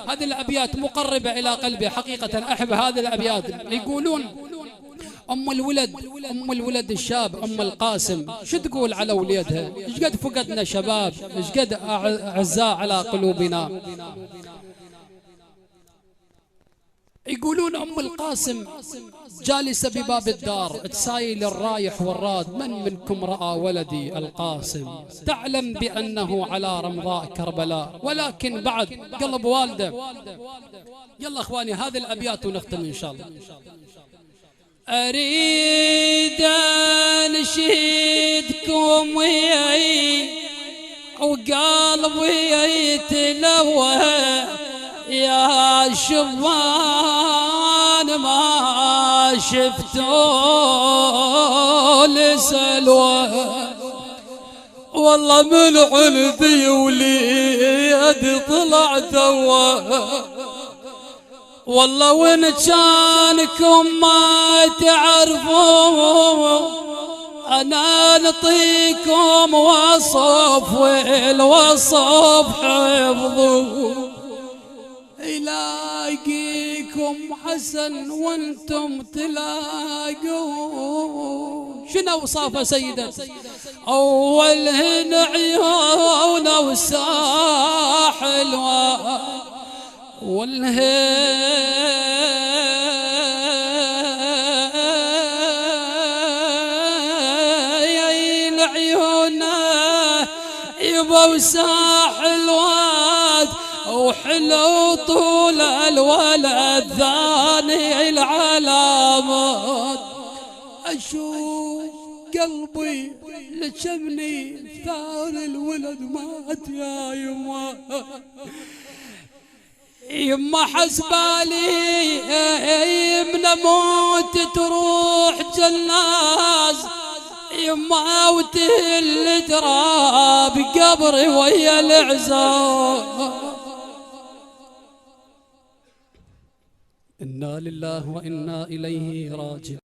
هذه الأبيات مقربة إلى قلبي حقيقة. أحب هذه الأبيات. يقولون أم الولد الشاب أم القاسم شو تقول على وليدها؟ إيش قد فقدنا شباب، إيش قد أعزاء على قلوبنا. يقولون أم القاسم جالسة بباب الدار تسايل الرايح والراد، من منكم رأى ولدي القاسم؟ تعلم بأنه على رمضاء كربلاء، ولكن بعد قلب والده. يلا أخواني هذه الأبيات ونختم إن شاء الله. أريد أنشدكم وياي وقلبي يتلوى يا شبان ما شفتوا لسلوى، والله من عندي وليد طلع توا، والله وإن كانكم ما تعرفوا أنا نعطيكم وصف والوصف حفظوا، يلاقيكم حسن وانتم تلاقوا. شنو اوصافه سيدتي؟ اولهن عيونه وساحل والهين عيونه يبا وساحل واد، وحلو طول الولد ثاني العلامات. أشوف قلبي لشمني ثار الولد مات يا يما، يما حسبالي من موت تروح جناز، يما وتهل تراب قبري ويا العزاب. إنا لله وإنا إليه راجعون.